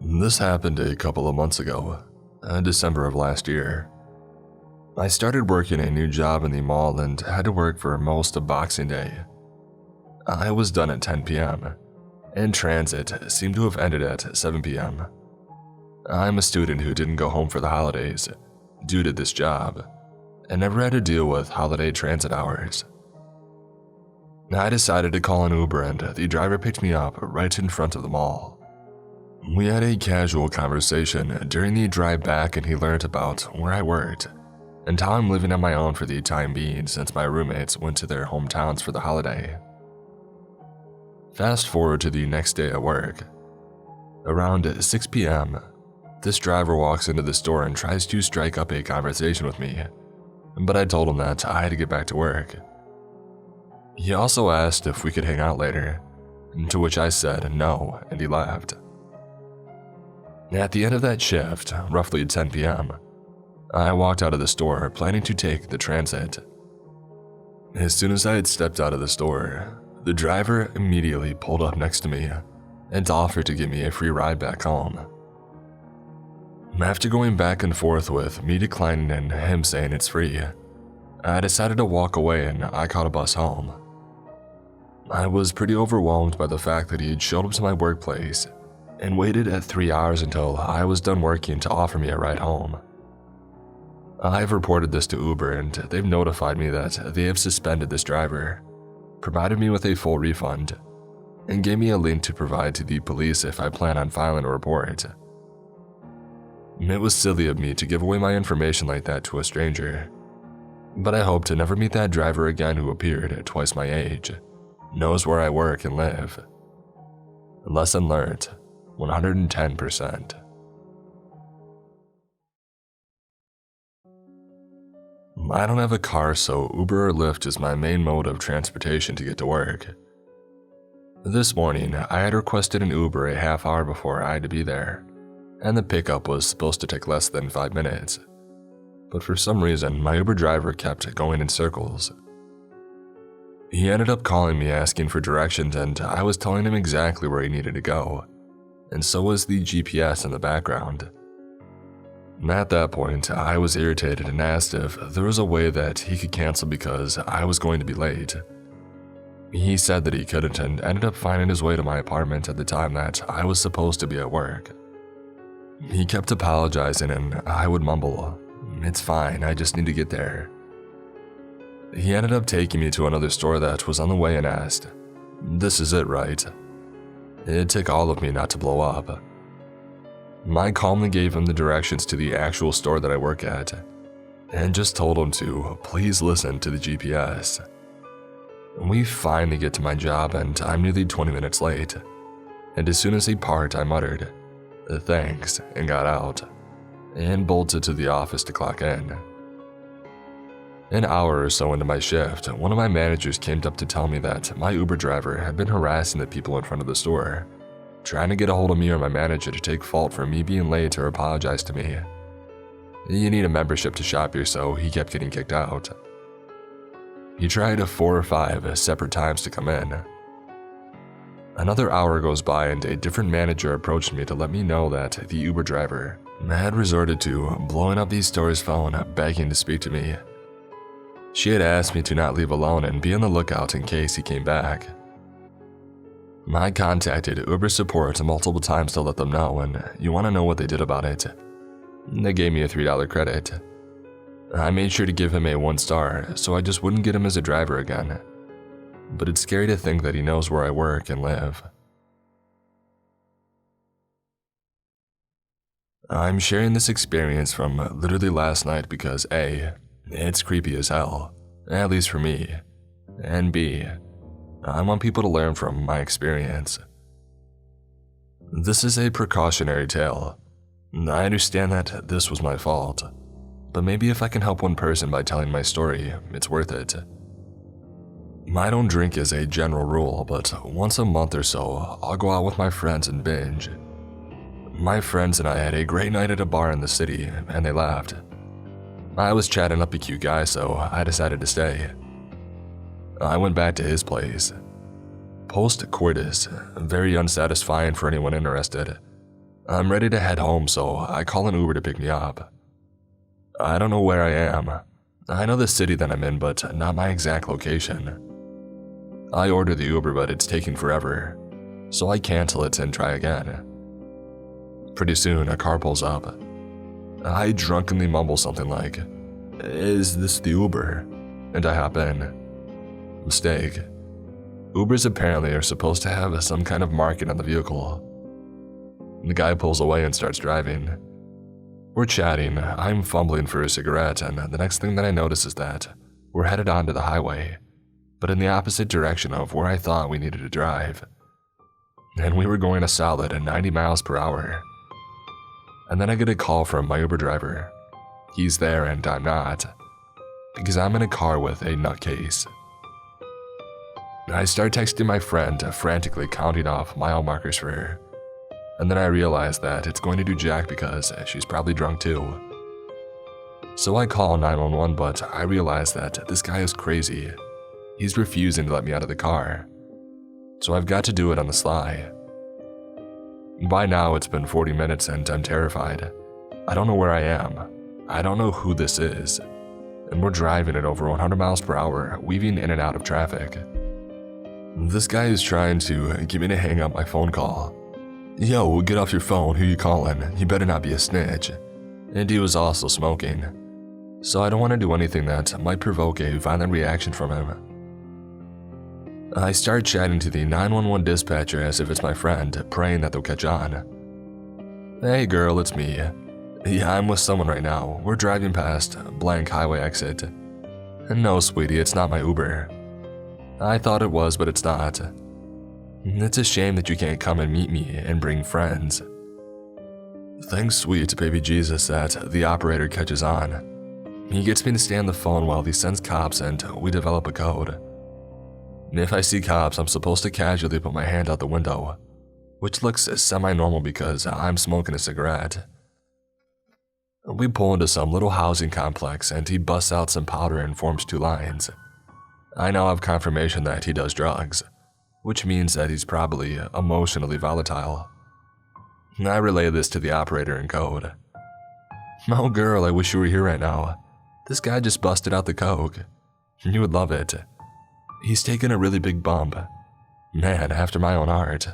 This happened a couple of months ago, December of last year. I started working a new job in the mall and had to work for most of Boxing Day. I was done at 10 p.m., and transit seemed to have ended at 7 p.m. I'm a student who didn't go home for the holidays due to this job, and never had to deal with holiday transit hours. I decided to call an Uber, and the driver picked me up right in front of the mall. We had a casual conversation during the drive back, and he learned about where I worked and how I'm living on my own for the time being since my roommates went to their hometowns for the holiday. Fast forward to the next day at work. Around 6 p.m., this driver walks into the store and tries to strike up a conversation with me, but I told him that I had to get back to work. He also asked if we could hang out later, to which I said no, and he left. At the end of that shift, roughly at 10 p.m., I walked out of the store planning to take the transit. As soon as I had stepped out of the store, the driver immediately pulled up next to me and offered to give me a free ride back home. After going back and forth with me declining and him saying it's free, I decided to walk away and I caught a bus home. I was pretty overwhelmed by the fact that he had showed up to my workplace and waited at 3 hours until I was done working to offer me a ride home. I've reported this to Uber, and they've notified me that they have suspended this driver, provided me with a full refund, and gave me a link to provide to the police if I plan on filing a report. It was silly of me to give away my information like that to a stranger, but I hope to never meet that driver again who appeared at twice my age, knows where I work and live. Lesson learned, 110%. I don't have a car, so Uber or Lyft is my main mode of transportation to get to work. This morning, I had requested an Uber a half hour before I had to be there, and the pickup was supposed to take less than 5 minutes. But for some reason, my Uber driver kept going in circles. He ended up calling me asking for directions, and I was telling him exactly where he needed to go, and so was the GPS in the background. At that point, I was irritated and asked if there was a way that he could cancel because I was going to be late. He said that he couldn't and ended up finding his way to my apartment at the time that I was supposed to be at work. He kept apologizing and I would mumble, "It's fine, I just need to get there." He ended up taking me to another store that was on the way and asked, "This is it, right?" It took all of me not to blow up. I calmly gave him the directions to the actual store that I work at, and just told him to please listen to the GPS. We finally get to my job and I'm nearly 20 minutes late, and as soon as he parked I muttered, "Thanks," and got out, and bolted to the office to clock in. An hour or so into my shift, one of my managers came up to tell me that my Uber driver had been harassing the people in front of the store, trying to get a hold of me or my manager to take fault for me being late or apologize to me. You need a membership to shop here, so he kept getting kicked out. He tried 4 or 5 separate times to come in. Another hour goes by and a different manager approached me to let me know that the Uber driver had resorted to blowing up the store's phone, begging to speak to me. She had asked me to not leave alone and be on the lookout in case he came back. I contacted Uber support multiple times to let them know, and you want to know what they did about it? They gave me a $3 credit. I made sure to give him a 1 star, so I just wouldn't get him as a driver again. But it's scary to think that he knows where I work and live. I'm sharing this experience from literally last night because A, it's creepy as hell, at least for me, and B, I want people to learn from my experience. This is a precautionary tale. I understand that this was my fault, but maybe if I can help one person by telling my story, it's worth it. I don't drink as a general rule, but once a month or so, I'll go out with my friends and binge. My friends and I had a great night at a bar in the city, and they laughed. I was chatting up a cute guy, so I decided to stay. I went back to his place. Post-coitus, very unsatisfying for anyone interested. I'm ready to head home, so I call an Uber to pick me up. I don't know where I am. I know the city that I'm in, but not my exact location. I order the Uber, but it's taking forever, so I cancel it and try again. Pretty soon, a car pulls up. I drunkenly mumble something like, "Is this the Uber?" And I hop in. Mistake. Ubers apparently are supposed to have some kind of marking on the vehicle. The guy pulls away and starts driving. We're chatting, I'm fumbling for a cigarette, and the next thing that I notice is that we're headed onto the highway, but in the opposite direction of where I thought we needed to drive. And we were going a solid 90 miles per hour. And then I get a call from my Uber driver. He's there and I'm not, because I'm in a car with a nutcase. I start texting my friend, frantically counting off mile markers for her. And then I realize that it's going to do jack because she's probably drunk too. So I call 911, but I realize that this guy is crazy. He's refusing to let me out of the car. So I've got to do it on the sly. By now it's been 40 minutes and I'm terrified. I don't know where I am. I don't know who this is. And we're driving at over 100 miles per hour, weaving in and out of traffic. This guy is trying to get me to hang up my phone call. "Yo, get off your phone, who you calling? You better not be a snitch." And he was also smoking. So I don't want to do anything that might provoke a violent reaction from him. I start chatting to the 911 dispatcher as if it's my friend, praying that they'll catch on. "Hey girl, it's me. Yeah, I'm with someone right now. We're driving past blank highway exit." "No, sweetie, it's not my Uber." "I thought it was, but it's not. It's a shame that you can't come and meet me and bring friends." Thanks, sweet baby Jesus, that the operator catches on. He gets me to stay on the phone while he sends cops and we develop a code. If I see cops, I'm supposed to casually put my hand out the window, which looks semi-normal because I'm smoking a cigarette. We pull into some little housing complex and he busts out some powder and forms two lines. I now have confirmation that he does drugs, which means that he's probably emotionally volatile. I relay this to the operator in code. "Oh girl, I wish you were here right now. This guy just busted out the coke. You would love it. He's taken a really big bump. Man, after my own heart."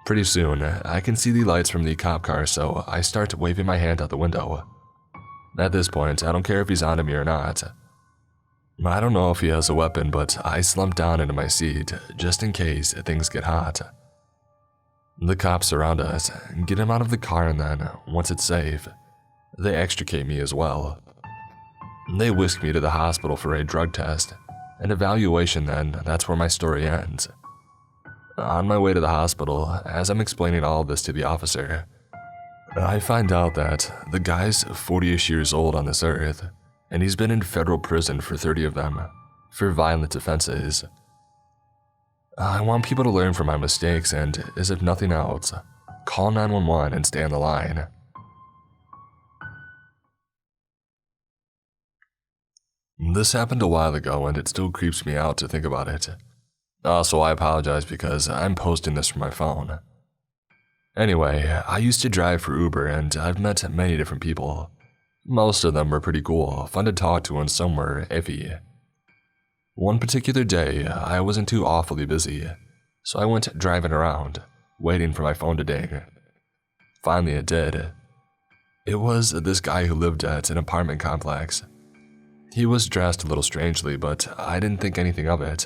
Pretty soon, I can see the lights from the cop car, so I start waving my hand out the window. At this point, I don't care if he's onto me or not. I don't know if he has a weapon, but I slump down into my seat, just in case things get hot. The cops surround us, get him out of the car, and then, once it's safe, they extricate me as well. They whisk me to the hospital for a drug test, an evaluation, then that's where my story ends. On my way to the hospital, as I'm explaining all of this to the officer, I find out that the guy's 40-ish years old on this earth, and he's been in federal prison for 30 of them, for violent offenses. I want people to learn from my mistakes and, as if nothing else, call 911 and stay on the line. This happened a while ago and it still creeps me out to think about it. Also, I apologize because I'm posting this from my phone. Anyway, I used to drive for Uber and I've met many different people. Most of them were pretty cool, fun to talk to, and some were iffy. One particular day, I wasn't too awfully busy, so I went driving around, waiting for my phone to ding. Finally it did. It was this guy who lived at an apartment complex. He was dressed a little strangely, but I didn't think anything of it.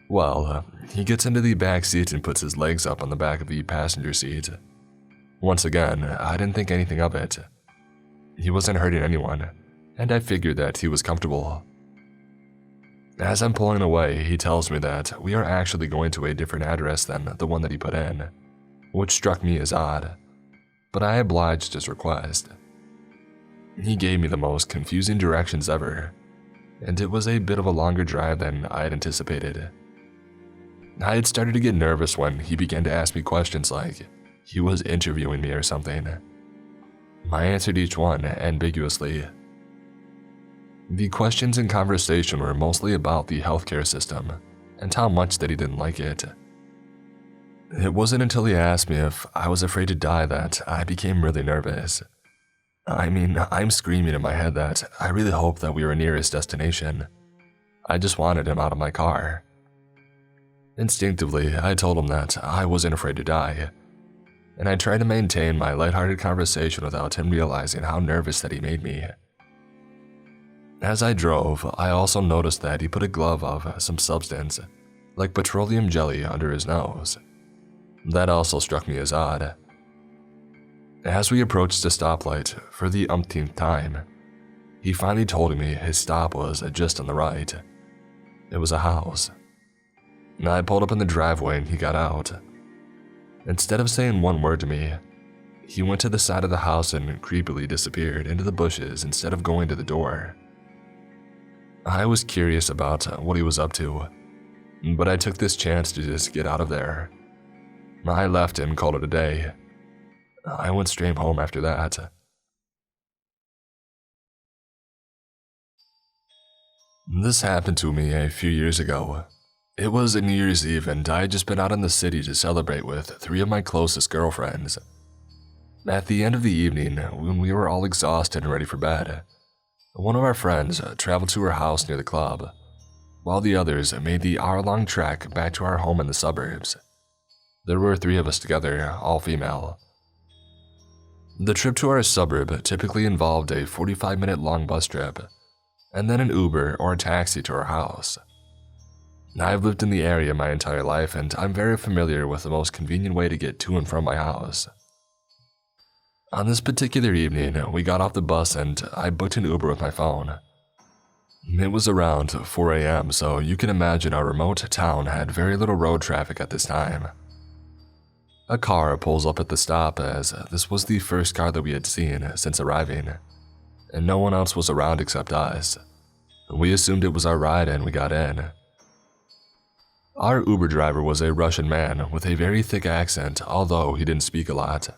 Well, he gets into the back seat and puts his legs up on the back of the passenger seat. Once again, I didn't think anything of it. He wasn't hurting anyone, and I figured that he was comfortable. As I'm pulling away, he tells me that we are actually going to a different address than the one that he put in, which struck me as odd, but I obliged his request. He gave me the most confusing directions ever, and it was a bit of a longer drive than I had anticipated. I had started to get nervous when he began to ask me questions like he was interviewing me or something. I answered each one ambiguously. The questions and conversation were mostly about the healthcare system and how much that he didn't like it. It wasn't until he asked me if I was afraid to die that I became really nervous. I mean, I'm screaming in my head that I really hope that we were near his destination. I just wanted him out of my car. Instinctively, I told him that I wasn't afraid to die, and I tried to maintain my lighthearted conversation without him realizing how nervous that he made me. As I drove, I also noticed that he put a glove of some substance, like petroleum jelly, under his nose. That also struck me as odd. As we approached the stoplight for the umpteenth time, he finally told me his stop was just on the right. It was a house. I pulled up in the driveway and he got out. Instead of saying one word to me, he went to the side of the house and creepily disappeared into the bushes instead of going to the door. I was curious about what he was up to, but I took this chance to just get out of there. I left and called it a day. I went straight home after that. This happened to me a few years ago. It was New Year's Eve and I had just been out in the city to celebrate with 3 of my closest girlfriends. At the end of the evening, when we were all exhausted and ready for bed, one of our friends traveled to her house near the club, while the others made the hour-long trek back to our home in the suburbs. There were 3 of us together, all female. The trip to our suburb typically involved a 45-minute long bus trip, and then an Uber or a taxi to our house. I've lived in the area my entire life, and I'm very familiar with the most convenient way to get to and from my house. On this particular evening, we got off the bus and I booked an Uber with my phone. It was around 4 a.m., so you can imagine our remote town had very little road traffic at this time. A car pulls up at the stop, as this was the first car that we had seen since arriving, and no one else was around except us. We assumed it was our ride and we got in. Our Uber driver was a Russian man with a very thick accent, although he didn't speak a lot.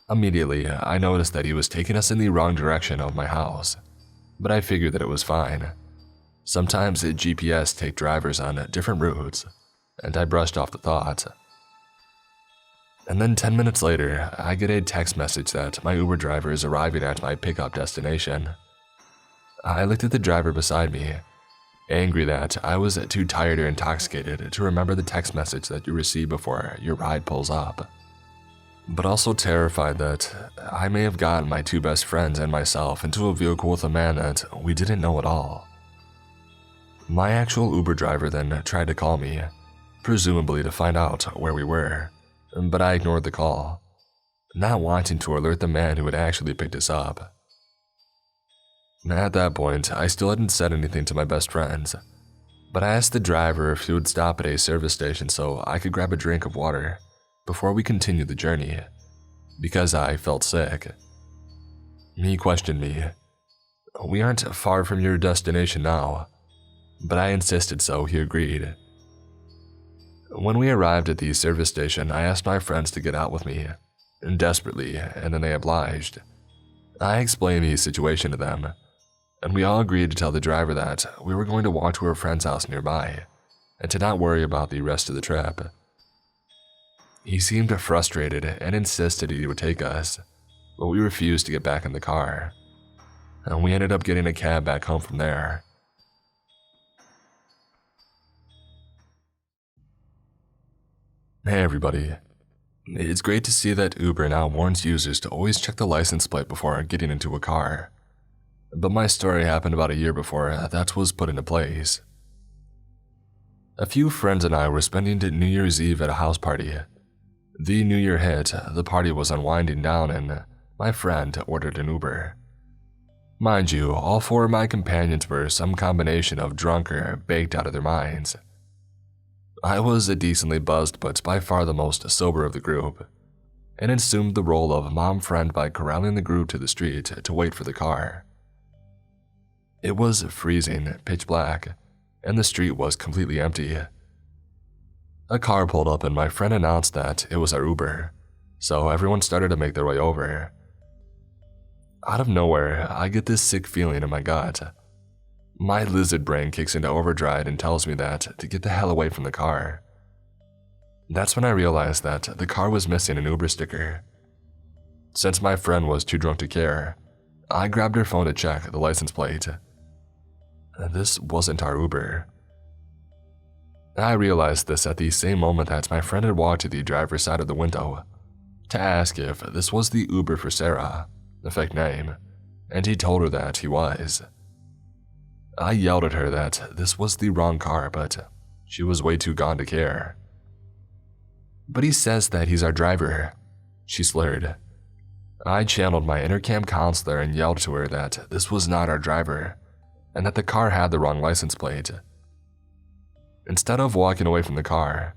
Immediately, I noticed that he was taking us in the wrong direction of my house, but I figured that it was fine. Sometimes GPS take drivers on different routes, and I brushed off the thought. And then 10 minutes later, I get a text message that my Uber driver is arriving at my pickup destination. I looked at the driver beside me, angry that I was too tired or intoxicated to remember the text message that you receive before your ride pulls up, but also terrified that I may have gotten my 2 best friends and myself into a vehicle with a man that we didn't know at all. My actual Uber driver then tried to call me, presumably to find out where we were, but I ignored the call, not wanting to alert the man who had actually picked us up. At that point, I still hadn't said anything to my best friends, but I asked the driver if he would stop at a service station so I could grab a drink of water before we continued the journey, because I felt sick. He questioned me. "We aren't far from your destination now," but I insisted, so he agreed. When we arrived at the service station, I asked my friends to get out with me, desperately, and then they obliged. I explained the situation to them, and we all agreed to tell the driver that we were going to walk to our friend's house nearby, and to not worry about the rest of the trip. He seemed frustrated and insisted he would take us, but we refused to get back in the car, and we ended up getting a cab back home from there. Hey everybody. It's great to see that Uber now warns users to always check the license plate before getting into a car. But my story happened about a year before that was put into place. A few friends and I were spending New Year's Eve at a house party. The New Year hit, the party was unwinding down, and my friend ordered an Uber. Mind you, all 4 of my companions were some combination of drunk or baked out of their minds. I was decently buzzed, but by far the most sober of the group, and assumed the role of mom friend by corralling the group to the street to wait for the car. It was freezing, pitch black, and the street was completely empty. A car pulled up and my friend announced that it was our Uber, so everyone started to make their way over. Out of nowhere, I get this sick feeling in my gut. My lizard brain kicks into overdrive and tells me that to get the hell away from the car. That's when I realized that the car was missing an Uber sticker. Since my friend was too drunk to care, I grabbed her phone to check the license plate. This wasn't our Uber. I realized this at the same moment that my friend had walked to the driver's side of the window to ask if this was the Uber for Sarah, the fake name, and he told her that he was. I yelled at her that this was the wrong car, but she was way too gone to care. But he says that he's our driver, she slurred. I channeled my intercam counselor and yelled to her that this was not our driver, and that the car had the wrong license plate. Instead of walking away from the car,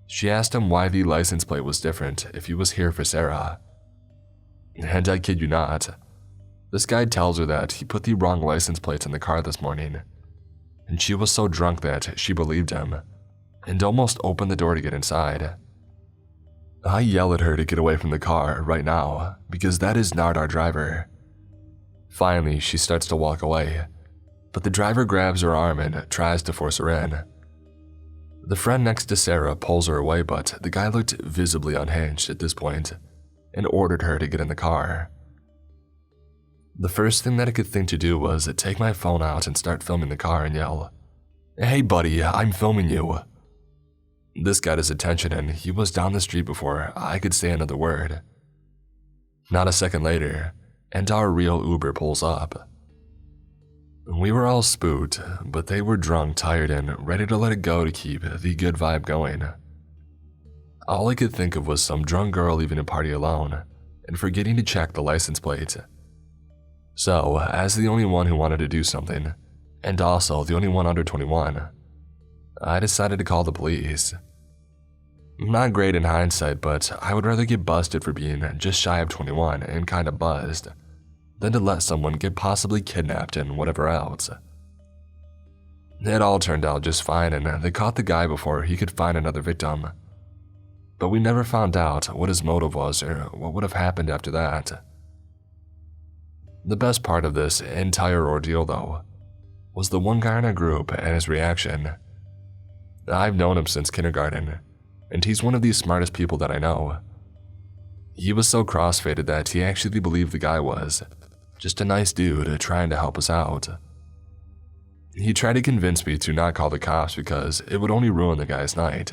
she asked him why the license plate was different if he was here for Sarah. And I kid you not, this guy tells her that he put the wrong license plates in the car this morning, and she was so drunk that she believed him and almost opened the door to get inside. I yell at her to get away from the car right now because that is not our driver. Finally, she starts to walk away, but the driver grabs her arm and tries to force her in. The friend next to Sarah pulls her away, but the guy looked visibly unhinged at this point and ordered her to get in the car. The first thing that I could think to do was take my phone out and start filming the car and yell, "Hey buddy, I'm filming you." This got his attention and he was down the street before I could say another word. Not a second later, and our real Uber pulls up. We were all spooked, but they were drunk, tired, and ready to let it go to keep the good vibe going. All I could think of was some drunk girl leaving a party alone and forgetting to check the license plate. So, as the only one who wanted to do something, and also the only one under 21, I decided to call the police. Not great in hindsight, but I would rather get busted for being just shy of 21 and kinda buzzed than to let someone get possibly kidnapped and whatever else. It all turned out just fine and they caught the guy before he could find another victim. But we never found out what his motive was or what would have happened after that. The best part of this entire ordeal, though, was the one guy in our group and his reaction. I've known him since kindergarten, and he's one of the smartest people that I know. He was so cross-faded that he actually believed the guy was just a nice dude trying to help us out. He tried to convince me to not call the cops because it would only ruin the guy's night,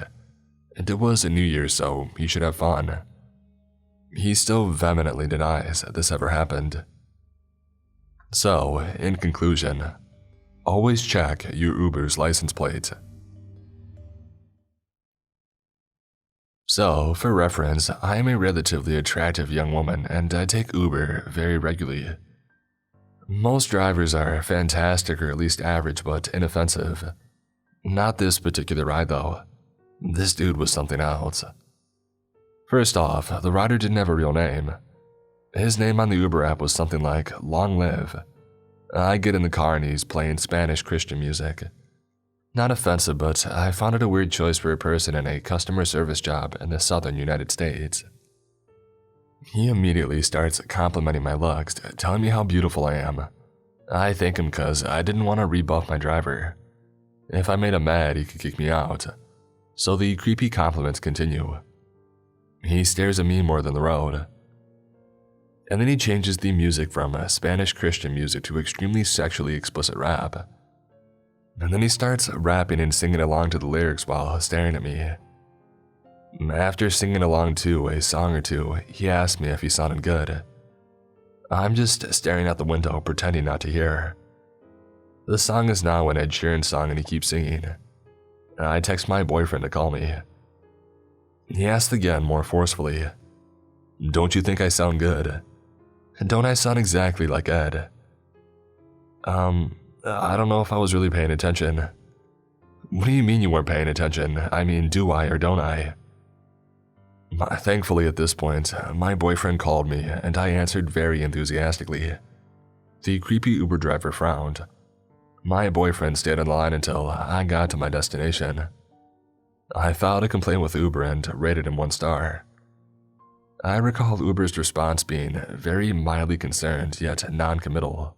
and it was a New Year's, so he should have fun. He still vehemently denies this ever happened. So, in conclusion, always check your Uber's license plate. So, for reference, I am a relatively attractive young woman and I take Uber very regularly. Most drivers are fantastic or at least average but inoffensive. Not this particular ride though. This dude was something else. First off, the rider didn't have a real name. His name on the Uber app was something like Long Live. I get in the car and he's playing Spanish Christian music. Not offensive, but I found it a weird choice for a person in a customer service job in the southern United States. He immediately starts complimenting my looks, telling me how beautiful I am. I thank him because I didn't want to rebuff my driver. If I made him mad, he could kick me out. So the creepy compliments continue. He stares at me more than the road. And then he changes the music from Spanish Christian music to extremely sexually explicit rap. And then he starts rapping and singing along to the lyrics while staring at me. After singing along to a song or two, he asked me if he sounded good. I'm just staring out the window, pretending not to hear. The song is now an Ed Sheeran song and he keeps singing. I text my boyfriend to call me. He asked again more forcefully, "Don't you think I sound good? Don't I sound exactly like Ed?" I don't know if I was really paying attention. What do you mean you weren't paying attention? I mean, do I or don't I? Thankfully at this point, my boyfriend called me and I answered very enthusiastically. The creepy Uber driver frowned. My boyfriend stayed on the line until I got to my destination. I filed a complaint with Uber and rated him 1 star. I recall Uber's response being very mildly concerned yet non-committal.